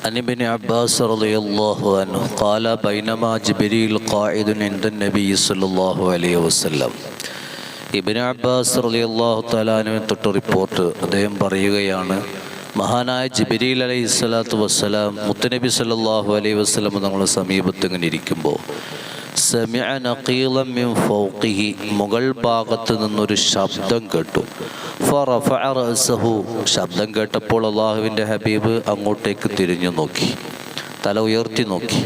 عن ابن عباس رضي الله عنه قال بينما جبريل قاعد عند النبي صلى الله عليه وسلم. Ibn Abbas റളിയല്ലാഹു തആല അൻഹു തൊട്ട് റിപ്പോർട്ട്, അദ്ദേഹം പറയുകയാണ്, മഹാനായ ജിബ്രീൽ അലൈഹിസ്സലാത്തു വസ്സലാം മുത്തുനബി സല്ലല്ലാഹു അലൈഹി വസല്ലം തങ്ങളുടെ സമീപത്ത് ഇങ്ങനെ ഇരിക്കുമ്പോൾ സമിഅ നഖീലൻ മിൻ ഫൗഖിഹി, മുകൾ ഭാഗത്ത് നിന്നൊരു ശബ്ദം കേട്ടു. ഫറഫഅ റഅസഹു, ശബ്ദം കേട്ടപ്പോൾ അല്ലാഹുവിൻ്റെ ഹബീബ് അങ്ങോട്ടേക്ക് തിരിഞ്ഞു നോക്കി, തല ഉയർത്തി നോക്കി.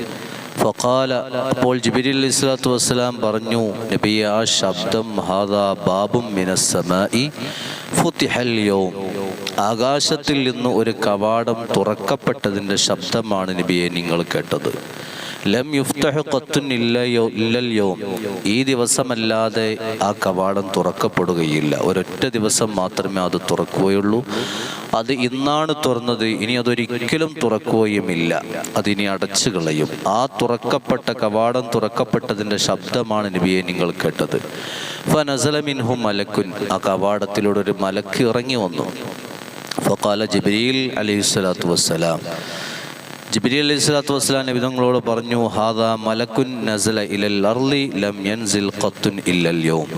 ഫഖാല, അപ്പോൾ ജിബ്രീൽ അലൈഹിസ്സലാത്തു വസ്സലാം പറഞ്ഞു, നബിയെ, ആ ശബ്ദം ഹാദാ ബാബും മിനസ് സമാഇ ഫുതിഹൽ യൗം, ആകാശത്തിൽ നിന്ന് ഒരു കവാടം തുറക്കപ്പെട്ടതിൻ്റെ ശബ്ദമാണ് നബിയെ നിങ്ങൾ കേട്ടത്. ലം യുഫ്തഹു ഖത്തുൻ ഇല്ലൽ യൗം, ഈ ദിവസമല്ലാതെ ആ കവാടം തുറക്കപ്പെടുകയില്ല. ഒരൊറ്റ ദിവസം മാത്രമേ അത് തുറക്കുകയുള്ളൂ. അത് ഇന്നാണ് തുറന്നത്, ഇനി അതൊരിക്കലും തുറക്കുകയുമില്ല, അതിനി അടച്ചു കളയും. ആ തുറക്കപ്പെട്ട കവാടം തുറക്കപ്പെട്ടതിൻ്റെ ശബ്ദമാണ് നബിയെ നിങ്ങൾ കേട്ടത്. ഫനസല മിൻഹു മലക്കുൻ, ആ കവാടത്തിലൂടെ ഒരു മലക്ക് ഇറങ്ങി വന്നു. ഫഖാല ജിബ്രീൽ അലൈഹിസ്സലാത്തു വസ്സലാം, ജിബ്രീൽ അലൈഹിസ്സലാത്തു വസ്സലാം നബി തങ്ങളോട് പറഞ്ഞു, ഹാദാ മലക്കുൻ നസല ഇലൽ അർളി ലം യൻസിൽ ഖത്തുൻ ഇല്ലൽ യൗം,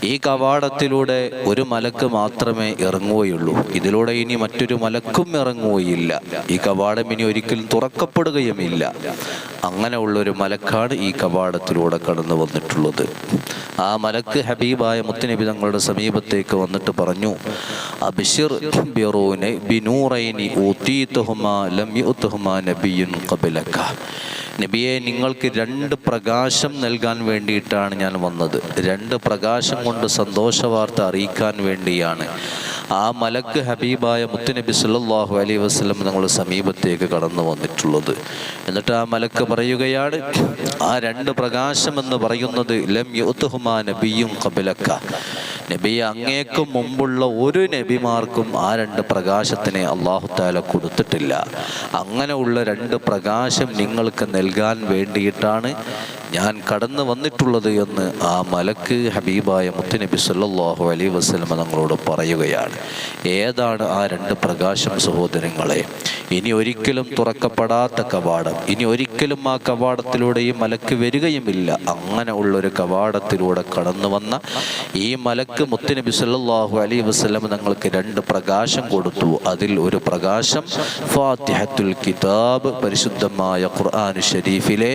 ഈ കവാടത്തിലൂടെ ഒരു മലക്ക് മാത്രമേ ഇറങ്ങുകയുള്ളൂ, ഇതിലൂടെ ഇനി മറ്റൊരു മലക്കും ഇറങ്ങുകയില്ല. ഈ കവാടം ഇനി ഒരിക്കലും തുറക്കപ്പെടുകയുമില്ല. അങ്ങനെയുള്ളൊരു മലക്കാണ് ഈ കവാടത്തിലൂടെ കടന്നു വന്നിട്ടുള്ളത്. ആ മലക്ക് ഹബീബായ മുത്തുനബി തങ്ങളുടെ സമീപത്തേക്ക് വന്നിട്ട് പറഞ്ഞു, അബ്ശിർ ബിനൂറൈനി ഊതീതുഹുമാ ലം യുഅ്തഹുമാ നബിയ്യുൻ ഖബലക, നബിയെ, നിങ്ങൾക്ക് 2 പ്രകാശം നൽകാൻ വേണ്ടിയിട്ടാണ് ഞാൻ വന്നത്. 2 പ്രകാശം കൊണ്ട് സന്തോഷവാർത്ത അറിയിക്കാൻ വേണ്ടിയാണ് ആ മലക്ക് ഹബീബായ മുത്തുനബി സല്ലല്ലാഹു അലൈഹി വസല്ലം തങ്ങളുടെ സമീപത്തേക്ക് കടന്നു വന്നിട്ടുള്ളത്. എന്നിട്ട് ആ മലക്ക് പറയുകയാണ്, ആ 2 പ്രകാശം എന്ന് പറയുന്നത് ലം യുഅ്തഹുമാ നബിയ്യുൻ ഖബലക, നബിയെ, അങ്ങേക്ക് മുമ്പുള്ള ഒരു നബിമാർക്കും ആ 2 പ്രകാശത്തിനെ അല്ലാഹു തആല കൊടുത്തിട്ടില്ല. അങ്ങനെയുള്ള 2 പ്രകാശം നിങ്ങൾക്ക് നൽകാൻ വേണ്ടിയിട്ടാണ് ഞാൻ കടന്നു വന്നിട്ടുള്ളത് എന്ന് ആ മലക്ക് ഹബീബായ മുത്തുനബി സല്ലല്ലാഹു അലൈഹി വസല്ലം തങ്ങളോട് പറയുകയാണ്. ഏതാണ് ആ 2 പ്രകാശം സഹോദരങ്ങളെ? ഇനി ഒരിക്കലും തുറക്കപ്പെടാത്ത കവാടം, ഇനി ഒരിക്കലും ആ കവാടത്തിലൂടെ ഈ മലക്ക് വരികയുമില്ല. അങ്ങനെ ഉള്ളൊരു കവാടത്തിലൂടെ കടന്നു വന്ന ഈ മലക്ക് മുത്തുനബി സല്ലല്ലാഹു അലൈഹി വസല്ലം തങ്ങൾക്ക് 2 പ്രകാശം കൊടുത്തു. അതിൽ ഒരു പ്രകാശം ഫാത്തിഹത്തുൽ കിതാബ്, പരിശുദ്ധമായ ഖുർആൻ ഷരീഫിലെ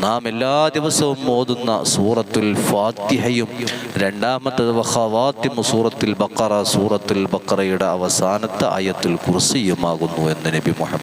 നാം എല്ലാ ദിവസവും ഓതുന്ന സൂറത്തുൽ ഫാത്തിഹയും, രണ്ടാമത്തേത് ഖവാത്തിമു സൂറത്തുൽ ബഖറ, സൂറത്തുൽ ബഖറയുടെ അവസാനത്തെ ആയത്തുൽ കുർസിയുമാകുന്നു എന്ന് നബി മുഹമ്മദ്